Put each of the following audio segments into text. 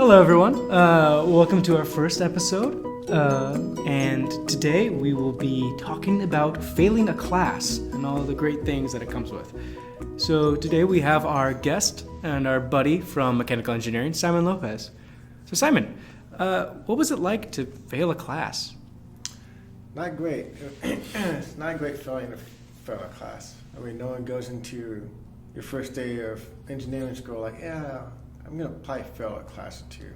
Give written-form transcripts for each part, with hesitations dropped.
Hello, everyone. Welcome to our first episode. And today we will be talking about failing a class and all the great things that it comes with. So today we have our guest and our buddy from mechanical engineering, Simon Lopez. So Simon, what was it like to fail a class? Not great. It's not great failing a class. I mean, no one goes into your first day of engineering school like, yeah, I'm gonna probably fail a class or two.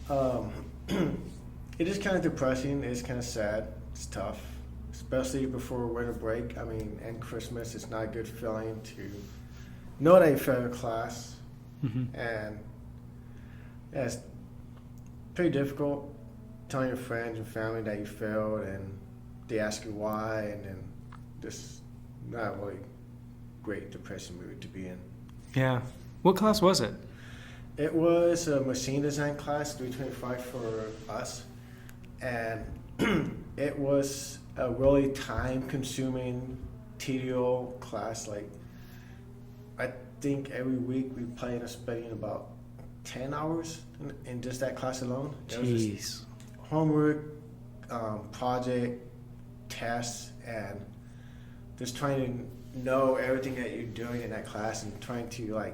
No. It is kind of depressing. It's kind of sad. It's tough, especially before winter break. I mean, and Christmas. It's not a good feeling to know that you failed a class, and yeah, it's pretty difficult telling your friends and family that you failed, and they ask you why, and then this not really great depressing mood to be in. Yeah. What class was it? It was a machine design class, 325 for us, and it was a really time-consuming, tedious class. Like, I think every week we plan on spending about 10 hours in just that class alone. Jeez. Homework, project, tests, and just trying to know everything that you're doing in that class and trying to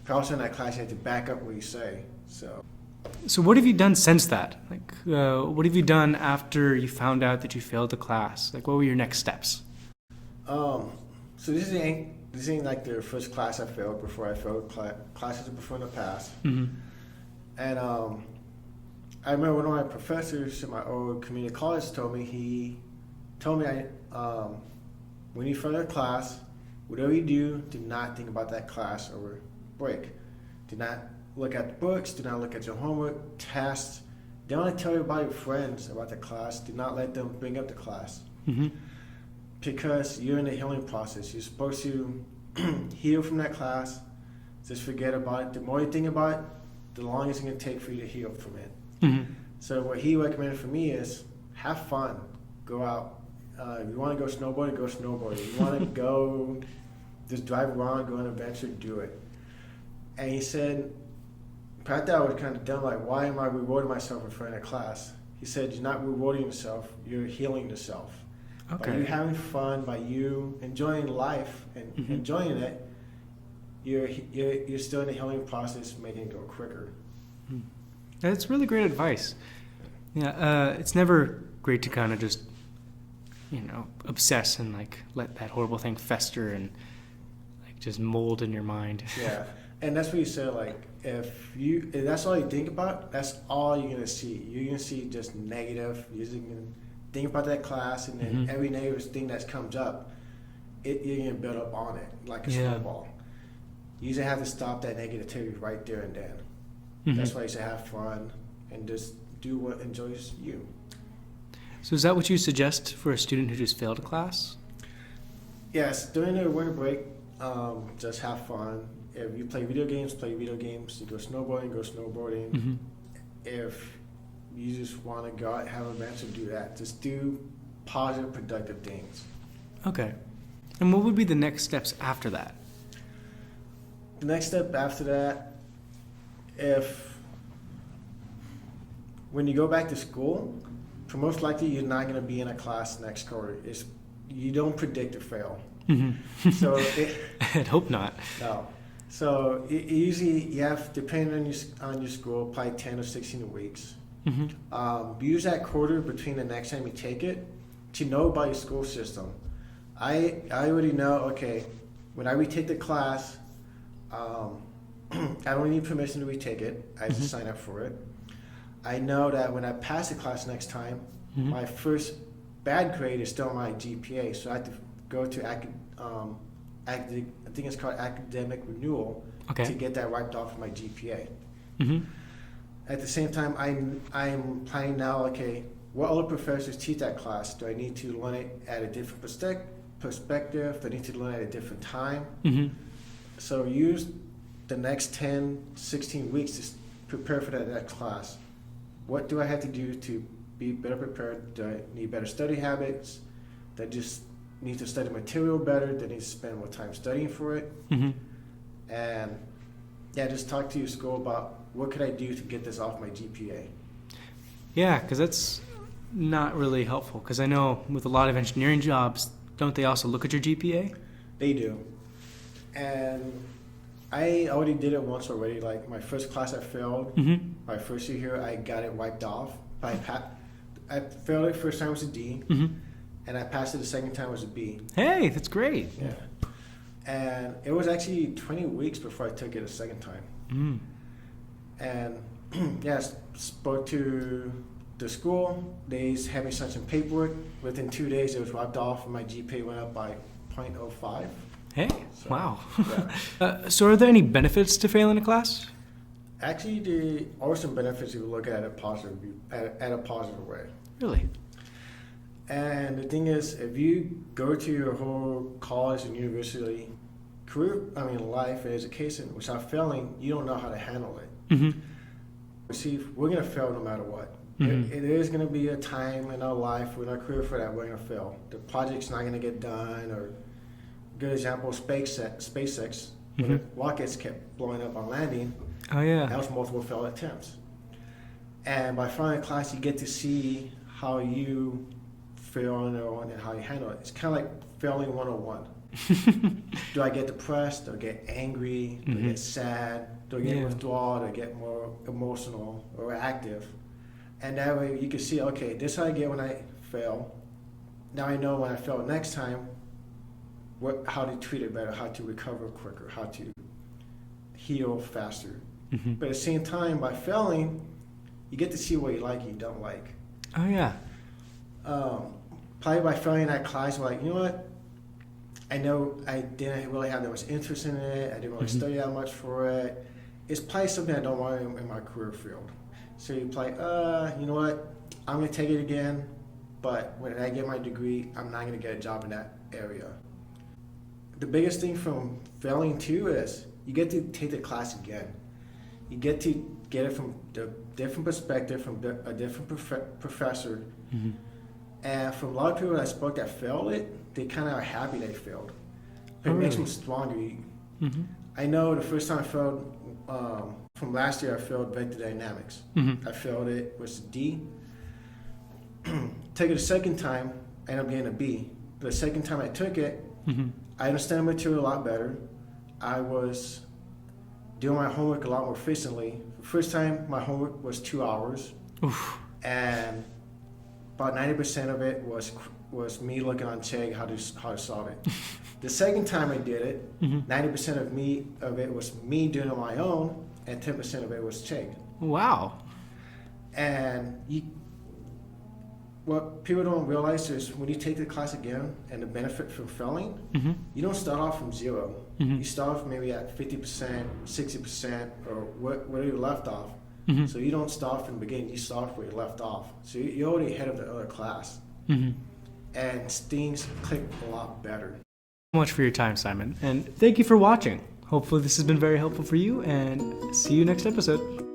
also in that class you have to back up what you say. So what have you done since that? What have you done after you found out that you failed the class? What were your next steps? So this ain't like the first class I failed before. I failed classes before in the past. And I remember one of my professors in my old community college told me when you fail a class, whatever you do not think about that class over break. Do not look at the books, do not look at your homework, tests. Don't want to tell about your friends about the class. Do not let them bring up the class. Because you're in the healing process. You're supposed to heal from that class. Just forget about it. The more you think about it, the longer it's going to take for you to heal from it. So what he recommended for me is have fun. Go out. If you want to go snowboarding, go snowboarding. If you want to go just drive around, go on an adventure, do it. And he said, I thought I was kind of dumb, like, why am I rewarding myself in front of class? He said, you're not rewarding yourself, you're healing yourself. Okay. By you having fun, by you enjoying life and enjoying it, you're still in the healing process, making it go quicker. That's really great advice. Yeah, it's never great to kind of just, obsess and let that horrible thing fester and just mold in your mind. Yeah, and that's what you said. If that's all you think about, that's all you're gonna see. You're gonna see just negative. You're just gonna think about that class, and then every negative thing that comes up, you're gonna build up on it like a snowball. You usually have to stop that negativity right there and then. That's why you say have fun and just do what enjoys you. So is that what you suggest for a student who just failed a class? Yes, during the winter break, just have fun. If you play video games, play video games. You go snowboarding. If you just want to go out and have events, do that. Just do positive, productive things. Okay. And what would be the next steps after that? The next step after that, when you go back to school, for most likely you're not going to be in a class next quarter. You don't predict to fail. So I'd hope not. No. So usually you have, depending on your school, probably 10 or 16 weeks. Use that quarter between the next time you take it to know about your school system. I already know, okay, when I retake the class, I don't need permission to retake it. I just sign up for it. I know that when I pass the class next time, my first bad grade is still my GPA, so I have to go to I think it's called academic renewal to get that wiped off of my GPA. At the same time, I'm planning now, okay, what other professors teach that class? Do I need to learn it at a different perspective? Do I need to learn it at a different time? So use the next 10, 16 weeks to prepare for that next class. What do I have to do to be better prepared? Do I need better study habits? Do I just need to study material better? Do I need to spend more time studying for it? And yeah, just talk to your school about what could I do to get this off my GPA. Yeah, because that's not really helpful. Because I know with a lot of engineering jobs, don't they also look at your GPA? They do. And I already did it once already. Like my first class I failed. Mm-hmm. My first year here, I got it wiped off. I failed it first time was a D, Mm-hmm. and I passed it the second time was a B. Hey, that's great. Yeah. And it was actually 20 weeks before I took it a second time. Mm. And yes, spoke to the school. They had me sign some paperwork. Within 2 days, it was wiped off, and my GPA went up by 0.05. Hey, So, wow. yeah. So are there any benefits to failing a class? Actually, there are some benefits if you look at it at a positive way. Really? And the thing is, if you go to your whole college and university life and education without failing, you don't know how to handle it. Mm-hmm. See, we're going to fail no matter what. Mm-hmm. It is going to be a time in our life, in our career for that, we're going to fail. The project's not going to get done, or good example, SpaceX, when the rockets kept blowing up on landing, Oh, yeah. that was multiple failed attempts. And by failing a class, you get to see how you fail on your own and how you handle it. It's kind of like failing 101. Do I get depressed? Do I get angry? Do I get sad? Do I get withdrawal? Do I get more emotional or active? And that way you can see, okay, this is how I get when I fail. Now I know when I fail next time, how to treat it better, how to recover quicker, how to heal faster. Mm-hmm. But at the same time, by failing, you get to see what you like and you don't like. Oh, yeah. Probably by failing that class, you're like, you know what? I know I didn't really have that much interest in it. I didn't really study that much for it. It's probably something I don't want in my career field. So you probably, you know what? I'm going to take it again, but when I get my degree, I'm not going to get a job in that area. The biggest thing from failing too is you get to take the class again. You get to get it from a different perspective, from a different professor. Mm-hmm. And from a lot of people that I spoke that failed it, they kind of are happy they failed. It Oh, makes really? them stronger. Mm-hmm. I know the first time I failed, from last year, I failed vector dynamics. Mm-hmm. I failed it, was a D. Take it a second time, I ended up getting a B. The second time I took it, Mm-hmm. I understand the material a lot better. I was doing my homework a lot more efficiently. The first time, my homework was 2 hours. Oof. And about 90% of it was me looking on Chegg how to solve it. The second time I did it, 90% of it was me doing it on my own, and 10% of it was Chegg. Wow. And what people don't realize is when you take the class again and the benefit from failing, Mm-hmm. you don't start off from zero. Mm-hmm. You start off maybe at 50%, 60%, or where you left off. Mm-hmm. So you don't start from the beginning, you start where you left off. So you're already ahead of the other class. Mm-hmm. And things click a lot better. Thank you so much for your time, Simon. And thank you for watching. Hopefully this has been very helpful for you, and see you next episode.